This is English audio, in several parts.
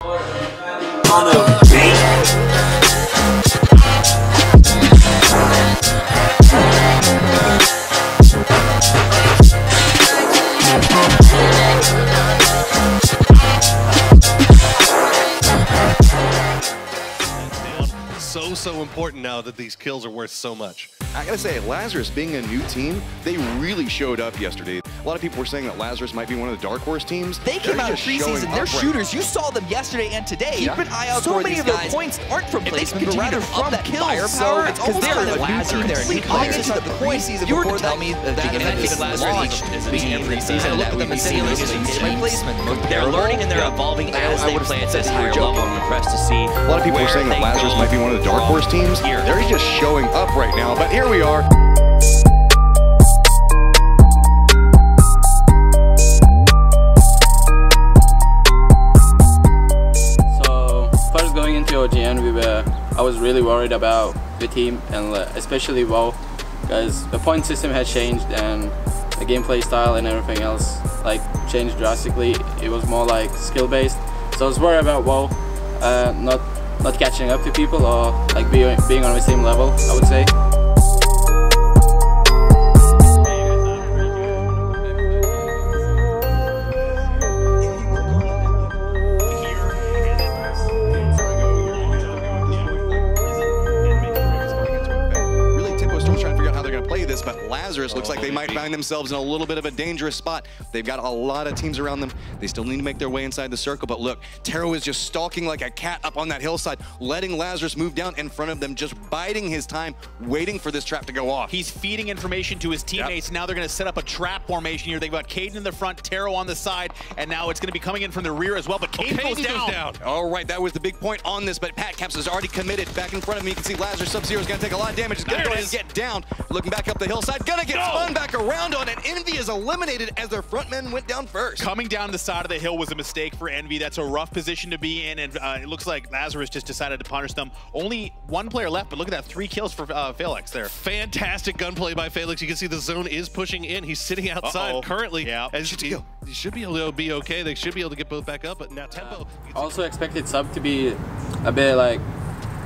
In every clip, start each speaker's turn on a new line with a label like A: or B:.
A: On a
B: so important now that these kills are worth so much.
C: I gotta say, Lazarus being a new team, they really showed up yesterday. A lot of people were saying that Lazarus might be one of the dark horse teams.
D: They came out of preseason. They're shooters. You saw them yesterday and today.
E: Keep an eye out
D: so
E: for
D: many
E: these
D: of their
E: guys.
D: points aren't from placement, but
E: continue
D: rather
E: to
D: from
E: up
D: kills.
E: firepower,
D: It's
E: because
D: almost
E: they're
D: kind of
E: a new team. They're
D: complete opposite of the preseason.
E: You were
D: before
E: telling me
D: that
E: that
D: beginning of this launch
E: is a team in preseason that we've seen
D: my placement.
E: They're learning and they're evolving as they play at this higher level. I'm impressed to see.
C: A lot of people were saying that Lazarus might be one of the dark horse teams. They're just showing up right now, but here we are.
F: So first going into OGN, I was really worried about the team, and especially WoW, because the point system had changed and the gameplay style and everything else changed drastically. It was more like skill based, so I was worried about WoW not catching up to people or being on the same level, I would say.
C: But Lazarus looks like they might find themselves in a little bit of a dangerous spot. They've got a lot of teams around them. They still need to make their way inside the circle, but look, Taro is just stalking like a cat up on that hillside, letting Lazarus move down in front of them, just biding his time, waiting for this trap to go off.
G: He's feeding information to his teammates. Yep. Now they're going to set up a trap formation here. They've got Caden in the front, Taro on the side, and now it's going to be coming in from the rear as well, but Caden goes down.
C: All right, that was the big point on this, but Pat Caps is already committed. Back in front of me, you can see Lazarus Sub-Zero is going to take a lot of damage. He's going to go ahead and get down. Looking back up the hillside, gonna get spun back around on it. Envy is eliminated as their front men went down first.
G: Coming down the side of the hill was a mistake for Envy. That's a rough position to be in, and it looks like Lazarus just decided to punish them. Only one player left, but look at that, 3 kills for Felix there.
B: Fantastic gunplay by Felix. You can see the zone is pushing in. He's sitting outside currently.
G: Yeah.
B: He should be able to be okay. They should be able to get both back up, but now tempo.
F: Also expected Sub to be a bit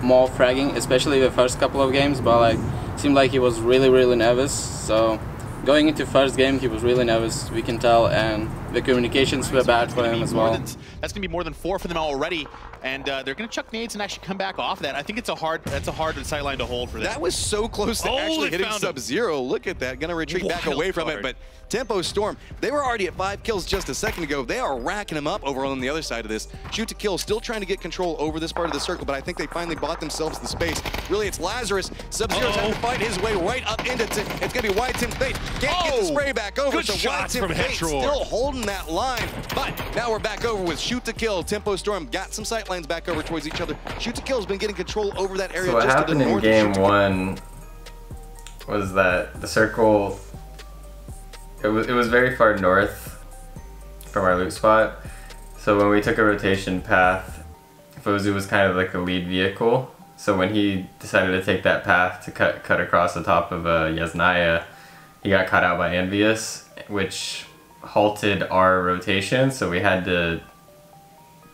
F: more fragging, especially the first couple of games, but seemed like he was really nervous. So going into first game, he was really nervous, we can tell, and the communications were bad for him as well.
G: That's going to be more than 4 for them already, and they're going to chuck nades and actually come back off that. I think that's a hard sightline to hold for them.
C: That was so close to actually hitting Sub-Zero. Look at that, going to retreat back away from it, but Tempo Storm, they were already at 5 kills just a second ago. They are racking them up over on the other side of this. Shoot to kill, still trying to get control over this part of the circle, but I think they finally bought themselves the space. Really, it's Lazarus. Sub-Zero's having to fight his way right up into it. It's going to be Wide Tim Fate. Can't get the spray back over,
B: Good
C: so Wide Tim Fate still holding that line. But now we're back over with Shoot to Kill. Tempo Storm got some sight lines back over towards each other. Shoot to Kill has been getting control over that area.
H: So what
C: just
H: happened
C: to the
H: in
C: north
H: game 1 was that the circle, it was very far north from our loot spot. So when we took a rotation path, Fozu was kind of like the lead vehicle. So when he decided to take that path to cut across the top of Yasnaya, he got caught out by Envious, which halted our rotation. So we had to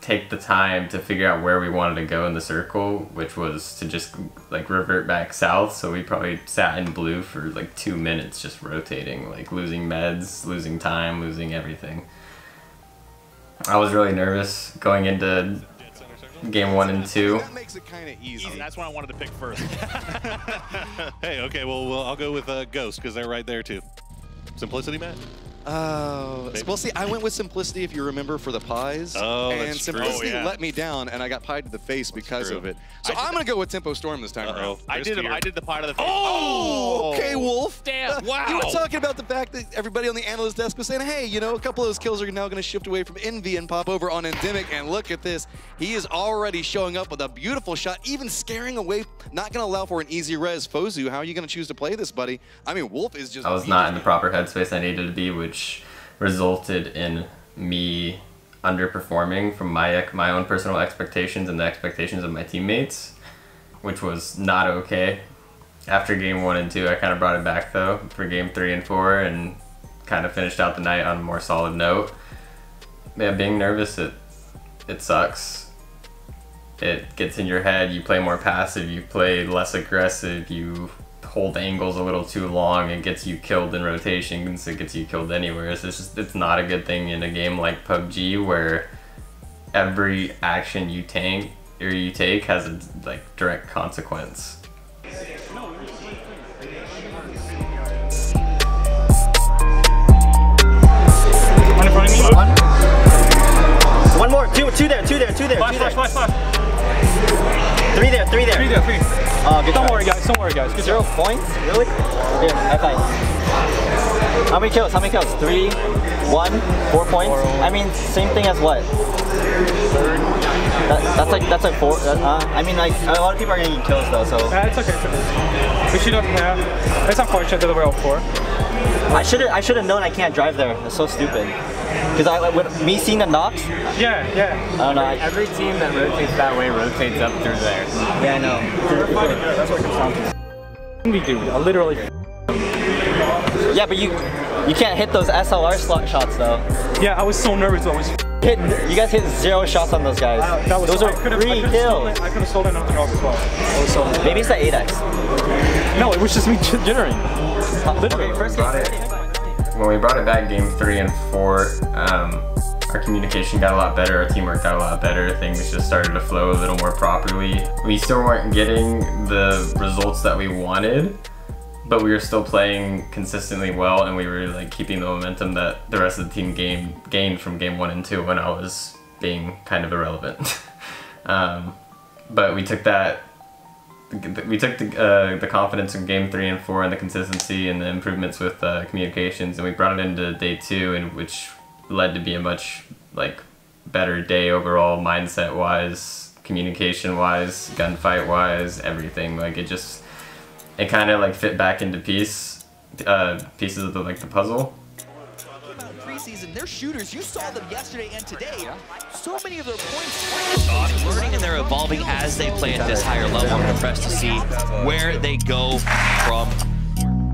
H: take the time to figure out where we wanted to go in the circle, which was to just revert back south. So we probably sat in blue for 2 minutes just rotating, losing meds, losing time, losing everything. I was really nervous going into game 1 and 2.
C: That makes it kind of easy.
G: That's what I wanted to pick first.
B: Hey, okay, well, I'll go with Ghost because they're right there too. Simplicity, Matt?
C: Well, see, I went with Simplicity, if you remember, for the pies.
B: Oh,
C: and
B: that's
C: Simplicity
B: true.
C: let me down, and I got pied to the face because of it. So I'm going to go with Tempo Storm this time around.
G: I did the pie to the face.
C: Oh, okay, Wolf.
G: Damn.
B: Wow.
C: You were talking about the fact that everybody on the analyst desk was saying, hey, you know, a couple of those kills are now going to shift away from Envy and pop over on Endemic, and look at this. He is already showing up with a beautiful shot, even scaring away, not going to allow for an easy res. Fozu, how are you going to choose to play this, buddy? I mean, Wolf is just...
H: I was not in the proper headspace I needed to be, which resulted in me underperforming from my own personal expectations and the expectations of my teammates, which was not okay. After game 1 and 2, I kind of brought it back though for game 3 and 4 and kind of finished out the night on a more solid note. Yeah, being nervous, it sucks. it gets in your head, you play more passive, you play less aggressive, you hold angles a little too long, it gets you killed in rotations, it gets you killed anywhere. So it's not a good thing in a game like PUBG where every action you take has a direct consequence.
E: One more, two there. Flash. Three there. Don't worry guys, Good 0 points? Really? Here, high five. How many kills? 3, 1, 4 points? I mean, same thing as what? That's like 4. I mean, like, a lot of people are getting kills though, so.
A: It's okay. We should have, yeah. It's unfortunate that we're all 4.
E: I should have known I can't drive there. It's so stupid. Because with me seeing the knocks.
A: Yeah.
E: I don't know.
I: Every team that rotates that way rotates up through there.
E: Yeah, I know.
A: That's what it comes down to. We do. Literally.
E: Yeah, but you can't hit those SLR slot shots though.
A: Yeah, I was so nervous.
E: You guys hit 0 shots on those guys. Those are 3 kills.
A: I could have stolen nothing else as well.
E: Maybe it's the 8x.
A: No, it was just me jittering.
E: Literally. First game.
H: When we brought it back game 3 and 4, our communication got a lot better, our teamwork got a lot better, things just started to flow a little more properly. We still weren't getting the results that we wanted, but we were still playing consistently well, and we were keeping the momentum that the rest of the team gained from game 1 and 2 when I was being kind of irrelevant. But we took the confidence in game 3 and 4 and the consistency and the improvements with communications, and we brought it into day 2, and which led to be a much better day overall, mindset wise, communication wise, gunfight wise, everything. It kind of fit back into pieces of the puzzle.
D: Preseason, they're shooters. You saw them yesterday and today. So many of their points.
E: Learning and they're evolving as they play at this higher level. I'm impressed to see where they go from.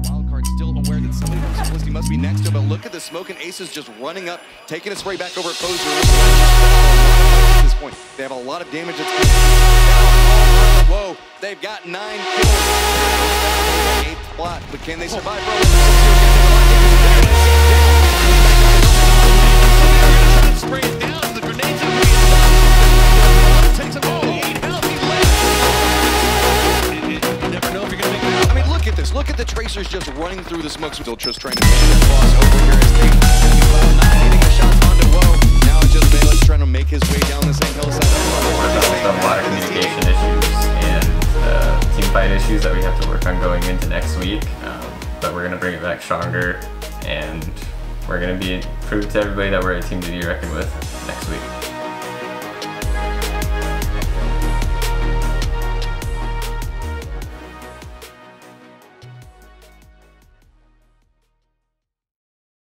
C: Wildcard still aware that somebody from Simplicity must be next to him, but look at the smoke, and Aces just running up, taking a spray back over at Poser. At this point, they have a lot of damage. Whoa, they've got 9 kills. 8th spot, but can they survive?
B: Spray it down, the grenades are takes it all. You never know if you're gonna make it.
C: I mean, look at this. Look at the tracers just running through the smoke. Still just trying to make this boss over here as they not hitting the shots onto Woe. Now it's just Valix trying to make his way down the same hillside.
H: There's a lot of communication issues and team fight issues that we have to work on going into next week. But we're gonna bring it back stronger, and we're going to prove to everybody that we're a team to be reckoned with next week.